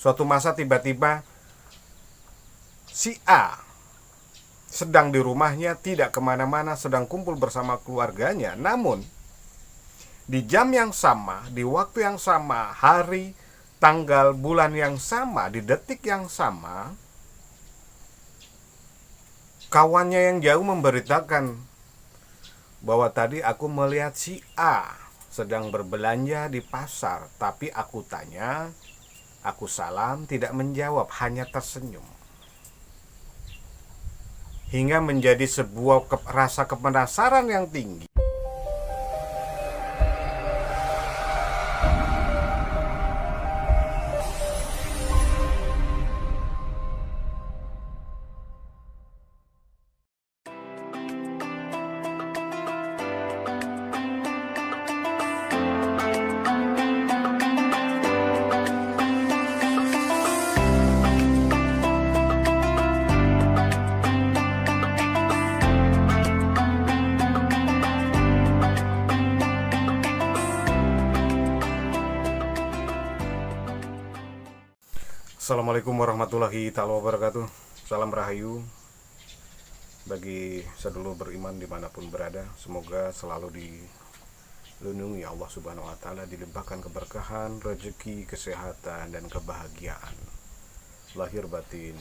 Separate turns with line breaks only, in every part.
Suatu masa tiba-tiba si A sedang di rumahnya, tidak kemana-mana, sedang kumpul bersama keluarganya. Namun di jam yang sama, di waktu yang sama, hari, tanggal, bulan yang sama, di detik yang sama, kawannya yang jauh memberitakan bahwa tadi aku melihat si A sedang berbelanja di pasar, tapi aku tanya, aku salam, tidak menjawab, hanya tersenyum. Hingga menjadi sebuah rasa kepenasaran yang tinggi. Assalamualaikum warahmatullahi ta'ala wabarakatuh. Salam rahayu bagi sedulur beriman dimanapun berada. Semoga selalu dilindungi Allah subhanahu wa ta'ala, dilimpahkan keberkahan, rezeki, kesehatan, dan kebahagiaan lahir batin,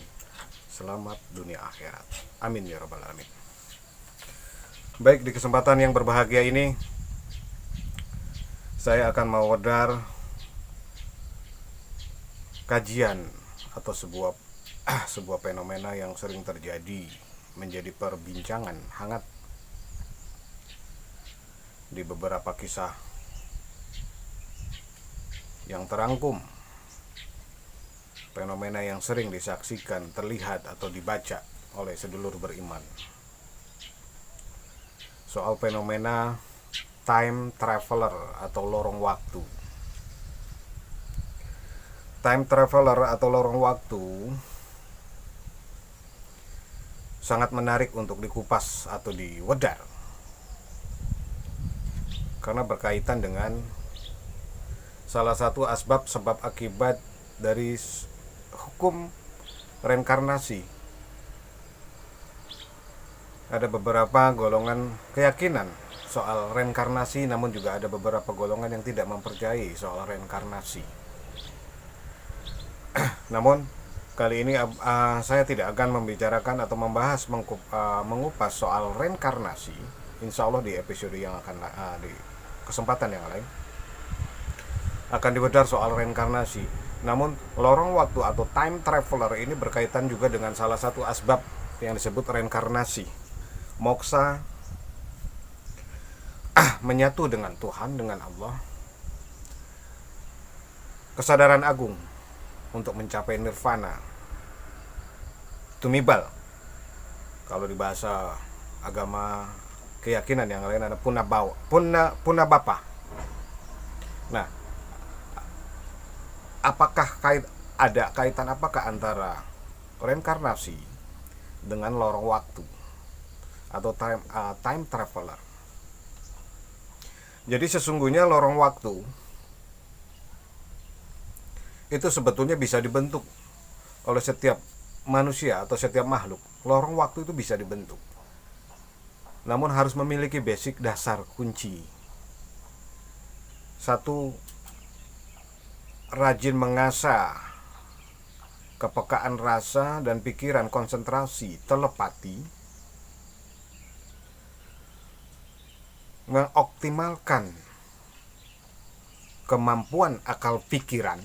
selamat dunia akhirat, amin ya rabbal alamin. Baik, di kesempatan yang berbahagia ini saya akan mewedar kajian atau sebuah fenomena yang sering terjadi, menjadi perbincangan hangat di beberapa kisah yang terangkum, fenomena yang sering disaksikan, terlihat atau dibaca oleh sedulur beriman. Soal fenomena time traveler atau lorong waktu. Time traveler atau lorong waktu sangat menarik untuk dikupas atau diwedar, karena berkaitan dengan salah satu sebab akibat dari hukum reinkarnasi. Ada beberapa golongan keyakinan soal reinkarnasi, namun juga ada beberapa golongan yang tidak mempercayai soal reinkarnasi. Namun kali ini saya tidak akan membicarakan atau membahas mengupas soal reinkarnasi. Insya Allah di episode yang akan di kesempatan yang lain akan dibedah soal reinkarnasi. Namun lorong waktu atau time traveler ini berkaitan juga dengan salah satu asbab yang disebut reinkarnasi. Moksa, menyatu dengan Tuhan, dengan Allah, kesadaran agung untuk mencapai nirvana, tumibal. Kalau di bahasa agama keyakinan yang lain ada punabapa. Nah, ada kaitan apakah antara reinkarnasi dengan lorong waktu atau time traveler? Jadi sesungguhnya lorong waktu itu sebetulnya bisa dibentuk oleh setiap manusia atau setiap makhluk. Lorong waktu itu bisa dibentuk, namun harus memiliki basic dasar kunci. Satu, rajin mengasah kepekaan rasa dan pikiran, konsentrasi, telepati, mengoptimalkan kemampuan akal pikiran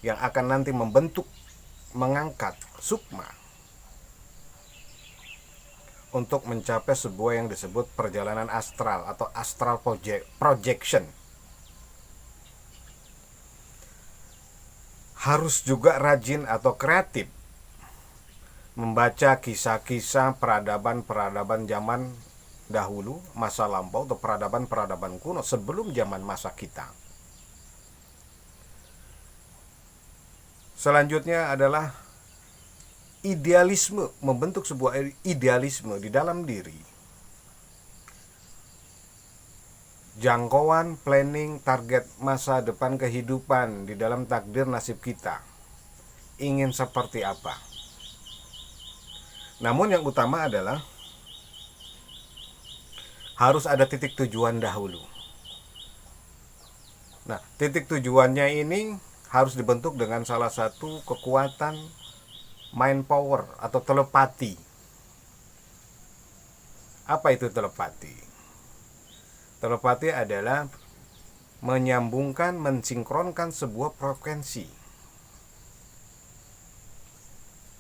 yang akan nanti membentuk, mengangkat sukma untuk mencapai sebuah yang disebut perjalanan astral atau astral projection. Harus juga rajin atau kreatif membaca kisah-kisah peradaban zaman dahulu, masa lampau, atau peradaban kuno sebelum zaman masa kita. Selanjutnya adalah idealisme, membentuk sebuah idealisme di dalam diri jangkauan planning target masa depan kehidupan di dalam takdir nasib kita ingin seperti apa. Namun yang utama adalah harus ada titik tujuan dahulu. Nah, titik tujuannya ini harus dibentuk dengan salah satu kekuatan mind power atau telepati. Apa itu telepati? Telepati adalah menyambungkan, mensinkronkan sebuah frekuensi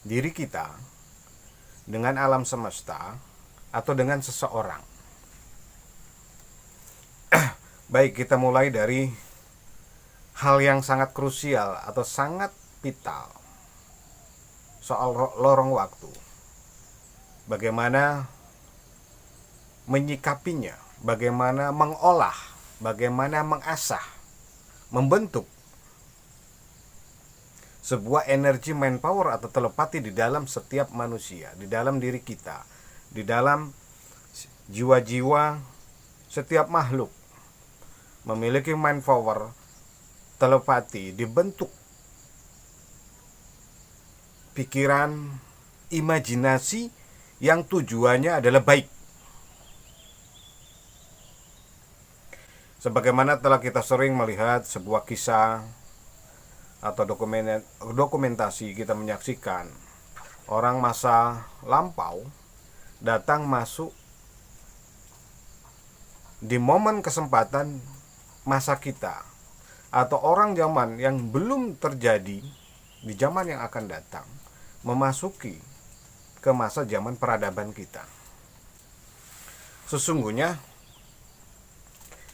diri kita dengan alam semesta atau dengan seseorang. Baik, kita mulai dari hal yang sangat krusial atau sangat vital soal lorong waktu. Bagaimana menyikapinya, bagaimana mengolah, bagaimana mengasah, membentuk sebuah energi manpower atau telepati di dalam setiap manusia, di dalam diri kita, di dalam jiwa-jiwa setiap makhluk memiliki manpower telepati, dibentuk pikiran, imajinasi yang tujuannya adalah baik. Sebagaimana telah kita sering melihat sebuah kisah atau dokumentasi, kita menyaksikan orang masa lampau datang masuk di momen kesempatan masa kita, atau orang zaman yang belum terjadi di zaman yang akan datang, memasuki ke masa zaman peradaban kita. Sesungguhnya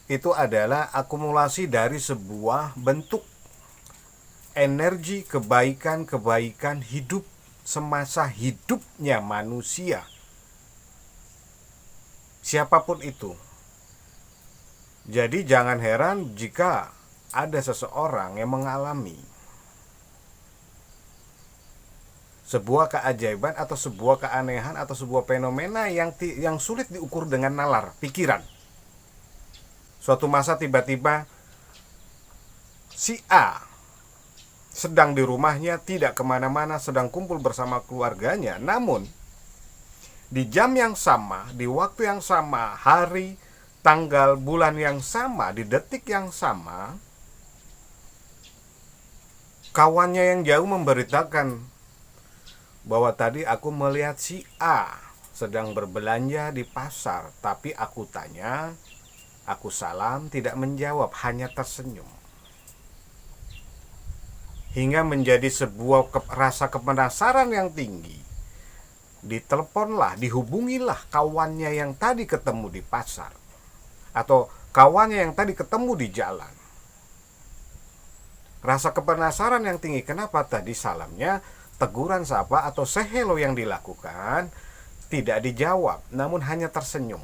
itu adalah akumulasi dari sebuah bentuk energi kebaikan-kebaikan hidup semasa hidupnya manusia, siapapun itu. Jadi jangan heran jika ada seseorang yang mengalami sebuah keajaiban atau sebuah keanehan atau sebuah fenomena yang sulit diukur dengan nalar pikiran. Suatu masa tiba-tiba si A sedang di rumahnya, tidak kemana-mana, sedang kumpul bersama keluarganya. Namun di jam yang sama, di waktu yang sama, hari, tanggal, bulan yang sama, di detik yang sama, kawannya yang jauh memberitakan bahwa tadi aku melihat si A sedang berbelanja di pasar, tapi aku tanya, aku salam, tidak menjawab, hanya tersenyum. Hingga menjadi sebuah rasa kepenasaran yang tinggi. Diteleponlah, dihubungilah kawannya yang tadi ketemu di pasar, atau kawannya yang tadi ketemu di jalan. Rasa kepenasaran yang tinggi, kenapa tadi salamnya, teguran sapa atau say hello yang dilakukan tidak dijawab, namun hanya tersenyum.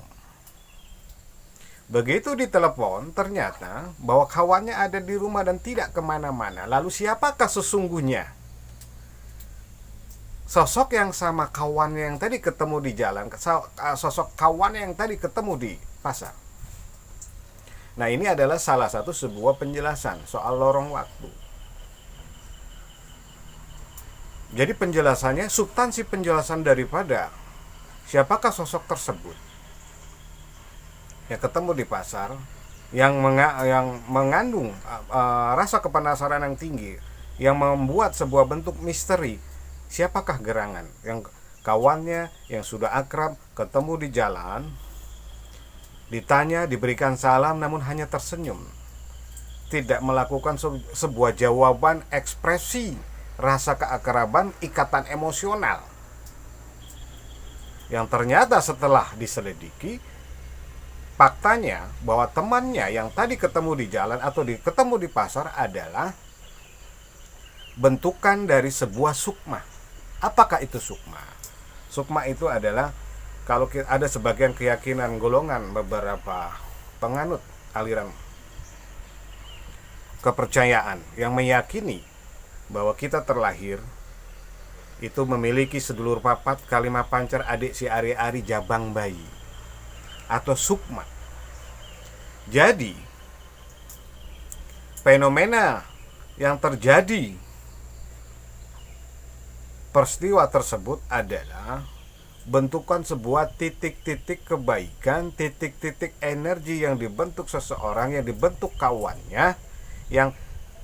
Begitu ditelepon, ternyata bahwa kawannya ada di rumah dan tidak kemana-mana. Lalu siapakah sesungguhnya sosok yang sama kawannya yang tadi ketemu di jalan, sosok kawannya yang tadi ketemu di pasar? Nah, ini adalah salah satu sebuah penjelasan soal lorong waktu. Jadi penjelasannya, substansi penjelasan daripada siapakah sosok tersebut yang ketemu di pasar, yang mengandung rasa kepenasaran yang tinggi, yang membuat sebuah bentuk misteri. Siapakah gerangan yang kawannya yang sudah akrab ketemu di jalan, ditanya, diberikan salam, namun hanya tersenyum, tidak melakukan sebuah jawaban ekspresi rasa keakraban, ikatan emosional, yang ternyata setelah diselidiki, faktanya bahwa temannya yang tadi ketemu di jalan atau ketemu di pasar adalah bentukan dari sebuah sukma. Apakah itu sukma? Sukma itu adalah, kalau ada sebagian keyakinan golongan beberapa penganut aliran kepercayaan yang meyakini bahwa kita terlahir itu memiliki sedulur papat, kalima pancar, adik si ari-ari, jabang bayi, atau sukma. Jadi, fenomena yang terjadi peristiwa tersebut adalah bentukan sebuah titik-titik kebaikan, titik-titik energi yang dibentuk seseorang, yang dibentuk kawannya, yang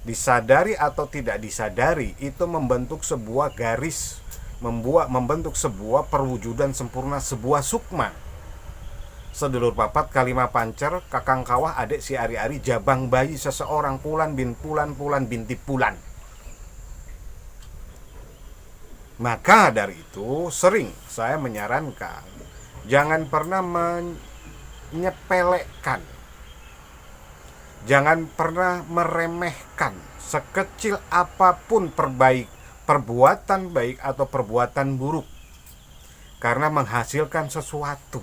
disadari atau tidak disadari itu membentuk sebuah garis, membentuk sebuah perwujudan sempurna, sebuah sukma. Sedulur papat kalima pancer, kakang kawah adik si ari-ari, jabang bayi seseorang, pulan bin pulan, pulan binti pulan. Maka dari itu sering saya menyarankan jangan pernah menyepelekan, jangan pernah meremehkan sekecil apapun perbuatan baik atau perbuatan buruk karena menghasilkan sesuatu.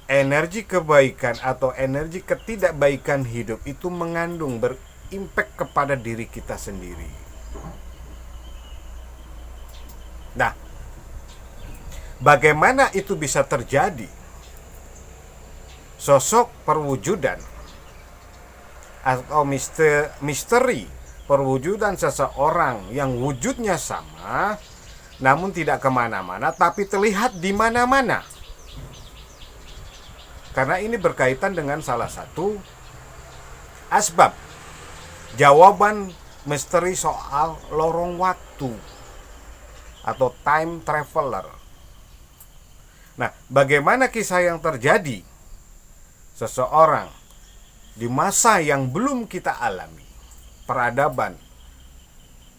Energi kebaikan atau energi ketidakbaikan hidup itu mengandung berimpak kepada diri kita sendiri. Nah, bagaimana itu bisa terjadi? Sosok perwujudan atau misteri perwujudan seseorang yang wujudnya sama namun tidak kemana-mana tapi terlihat di mana-mana. Karena ini berkaitan dengan salah satu asbab jawaban misteri soal lorong waktu atau time traveler. Nah, bagaimana kisah yang terjadi seseorang di masa yang belum kita alami, peradaban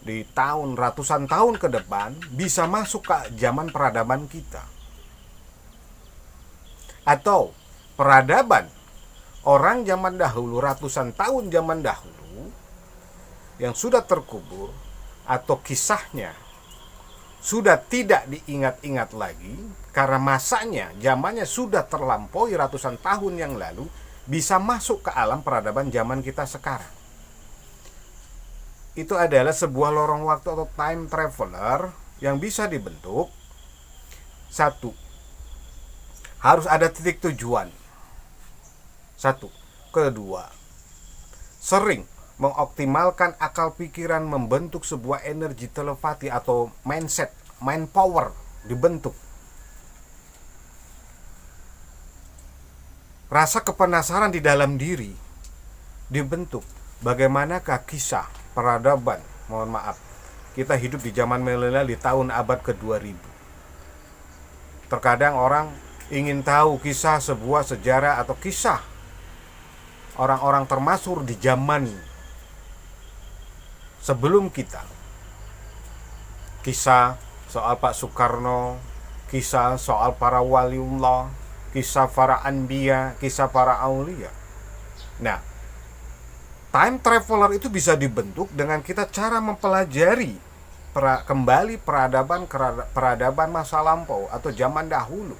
di tahun ratusan tahun ke depan bisa masuk ke zaman peradaban kita, atau peradaban orang zaman dahulu, ratusan tahun zaman dahulu yang sudah terkubur atau kisahnya sudah tidak diingat-ingat lagi karena masanya, zamannya sudah terlampaui ratusan tahun yang lalu, bisa masuk ke alam peradaban zaman kita sekarang. Itu adalah sebuah lorong waktu atau time traveler yang bisa dibentuk. Satu, harus ada titik tujuan. Satu. Kedua, sering mengoptimalkan akal pikiran, membentuk sebuah energi telepati atau mindset, mind power dibentuk. Rasa kepenasaran di dalam diri dibentuk. Bagaimanakah kisah peradaban? Mohon maaf, kita hidup di zaman milenial di tahun abad ke-2000. Terkadang orang ingin tahu kisah sebuah sejarah atau kisah orang-orang termasyhur di zaman sebelum kita. Kisah soal Pak Soekarno, kisah soal para waliullah, kisah para anbiya, kisah para aulia. Nah, time traveler itu bisa dibentuk dengan kita cara mempelajari kembali peradaban masa lampau atau zaman dahulu.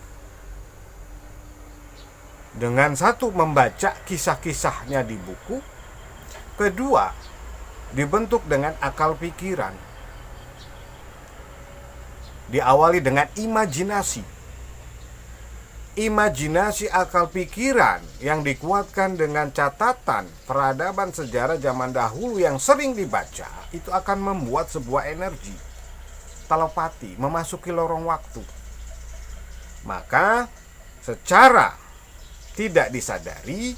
Dengan satu, membaca kisah-kisahnya di buku. Kedua, dibentuk dengan akal pikiran. Diawali dengan imajinasi. Imajinasi akal pikiran yang dikuatkan dengan catatan peradaban sejarah zaman dahulu yang sering dibaca, itu akan membuat sebuah energi telepati memasuki lorong waktu. Maka secara tidak disadari,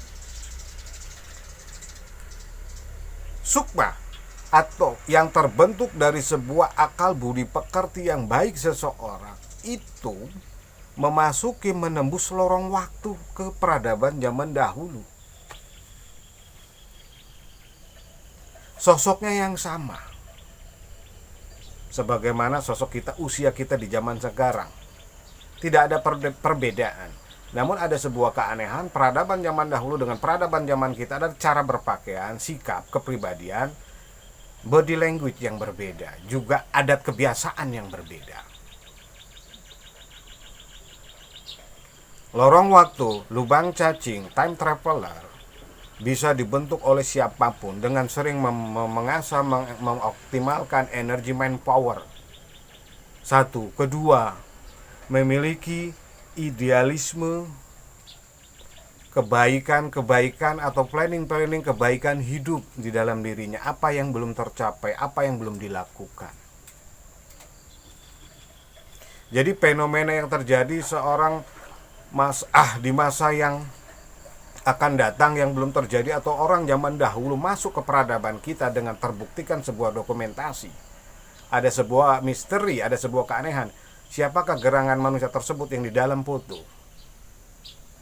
sukma atau yang terbentuk dari sebuah akal budi pekerti yang baik seseorang itu memasuki, menembus lorong waktu ke peradaban zaman dahulu. Sosoknya yang sama sebagaimana sosok kita, usia kita di zaman sekarang. Tidak ada perbedaan. Namun ada sebuah keanehan peradaban zaman dahulu dengan peradaban zaman kita. Ada cara berpakaian, sikap, kepribadian, body language yang berbeda, juga adat kebiasaan yang berbeda. Lorong waktu, lubang cacing, time traveler bisa dibentuk oleh siapapun dengan sering mengasah, mengoptimalkan energi mind power. Satu. Kedua, memiliki idealisme kebaikan atau planning kebaikan hidup di dalam dirinya. Apa yang belum tercapai, apa yang belum dilakukan. Jadi fenomena yang terjadi seorang di masa yang akan datang yang belum terjadi, atau orang zaman dahulu masuk ke peradaban kita dengan terbuktikan sebuah dokumentasi. Ada sebuah misteri, ada sebuah keanehan. Siapakah gerangan manusia tersebut yang di dalam foto?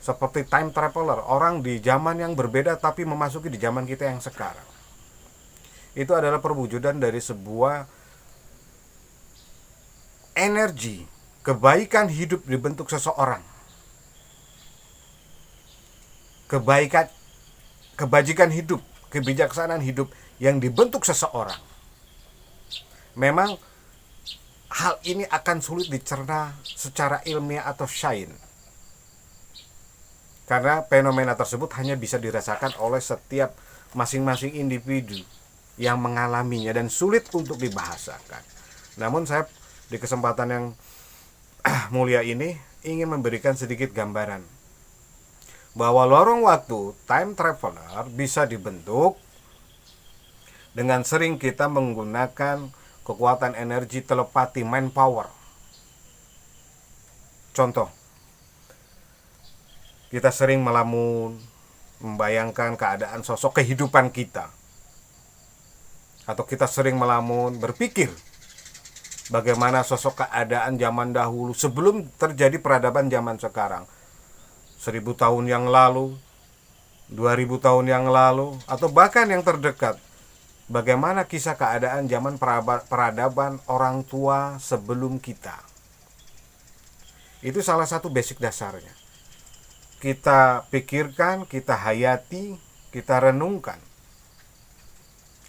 Seperti time traveler, orang di zaman yang berbeda tapi memasuki di zaman kita yang sekarang. Itu adalah perwujudan dari sebuah energi kebaikan hidup dibentuk seseorang. Kebajikan hidup, kebijaksanaan hidup yang dibentuk seseorang. Memang hal ini akan sulit dicerna secara ilmiah atau sains, karena fenomena tersebut hanya bisa dirasakan oleh setiap masing-masing individu yang mengalaminya dan sulit untuk dibahasakan. Namun saya di kesempatan yang mulia ini ingin memberikan sedikit gambaran bahwa lorong waktu time traveler bisa dibentuk dengan sering kita menggunakan kekuatan energi telepati, mind power. Contoh, kita sering melamun, membayangkan keadaan sosok kehidupan kita. Atau kita sering melamun, berpikir bagaimana sosok keadaan zaman dahulu sebelum terjadi peradaban zaman sekarang. 1000 tahun yang lalu, 2000 tahun yang lalu, atau bahkan yang terdekat. Bagaimana kisah keadaan zaman peradaban orang tua sebelum kita. Itu salah satu basic dasarnya. Kita pikirkan, kita hayati, kita renungkan.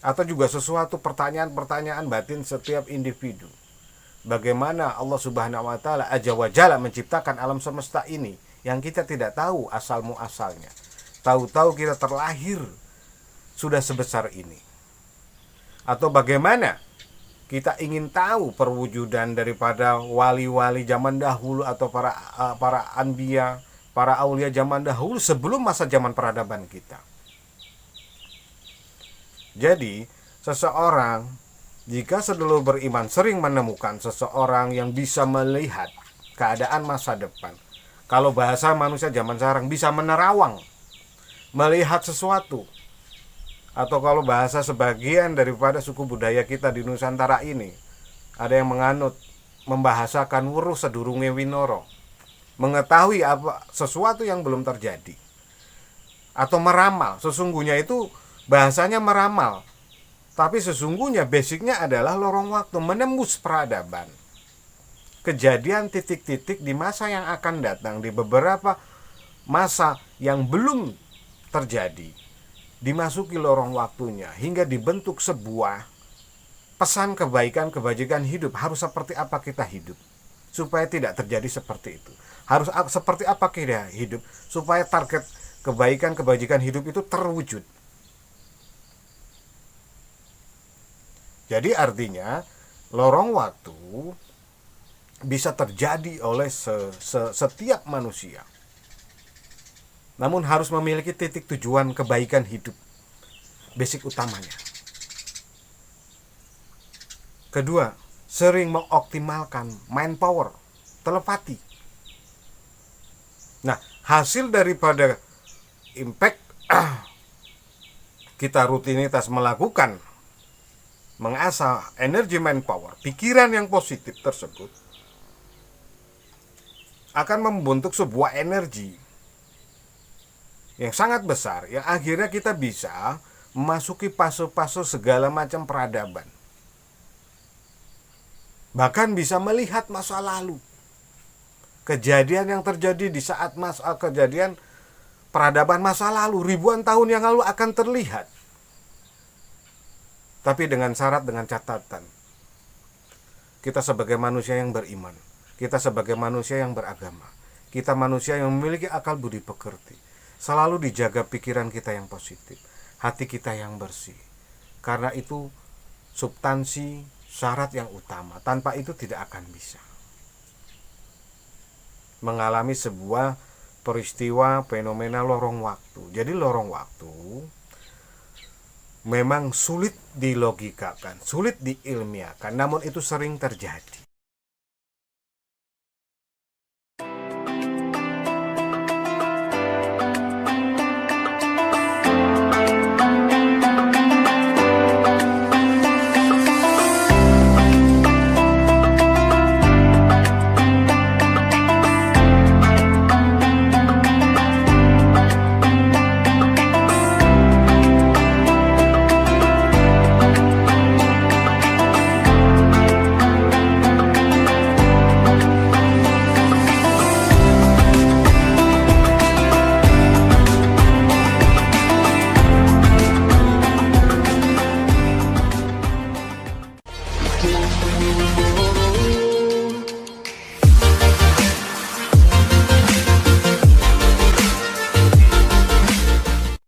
Atau juga sesuatu pertanyaan-pertanyaan batin setiap individu. Bagaimana Allah Subhanahu wa taala Azza wa Jalla menciptakan alam semesta ini yang kita tidak tahu asal muasalnya. Tahu-tahu kita terlahir sudah sebesar ini. Atau bagaimana kita ingin tahu perwujudan daripada wali-wali zaman dahulu atau para anbiya, para aulia zaman dahulu sebelum masa zaman peradaban kita. Jadi, seseorang jika sedulur beriman sering menemukan seseorang yang bisa melihat keadaan masa depan. Kalau bahasa manusia zaman sekarang bisa menerawang, melihat sesuatu. Atau kalau bahasa sebagian daripada suku budaya kita di Nusantara ini, ada yang menganut membahasakan wuruh sedurunge winoro, mengetahui apa sesuatu yang belum terjadi, atau meramal. Sesungguhnya itu bahasanya meramal, tapi sesungguhnya basicnya adalah lorong waktu, menembus peradaban, kejadian titik-titik di masa yang akan datang, di beberapa masa yang belum terjadi, dimasuki lorong waktunya hingga dibentuk sebuah pesan kebaikan, kebajikan hidup. Harus seperti apa kita hidup supaya tidak terjadi seperti itu, harus seperti apa kita hidup supaya target kebaikan, kebajikan hidup itu terwujud. Jadi artinya lorong waktu bisa terjadi oleh setiap manusia, namun harus memiliki titik tujuan kebaikan hidup, basic utamanya. Kedua, sering mengoptimalkan mind power, telepati. Nah, hasil daripada impact kita rutinitas melakukan mengasah energi mind power, pikiran yang positif tersebut akan membentuk sebuah energi yang sangat besar, yang akhirnya kita bisa memasuki fase-fase segala macam peradaban. Bahkan bisa melihat masa lalu, kejadian yang terjadi di saat kejadian peradaban masa lalu, ribuan tahun yang lalu akan terlihat. Tapi dengan syarat, dengan catatan, kita sebagai manusia yang beriman, kita sebagai manusia yang beragama, kita manusia yang memiliki akal budi pekerti, selalu dijaga pikiran kita yang positif, hati kita yang bersih. Karena itu substansi, syarat yang utama. Tanpa itu tidak akan bisa mengalami sebuah peristiwa fenomena lorong waktu. Jadi lorong waktu memang sulit dilogikakan, sulit diilmiahkan, namun itu sering terjadi.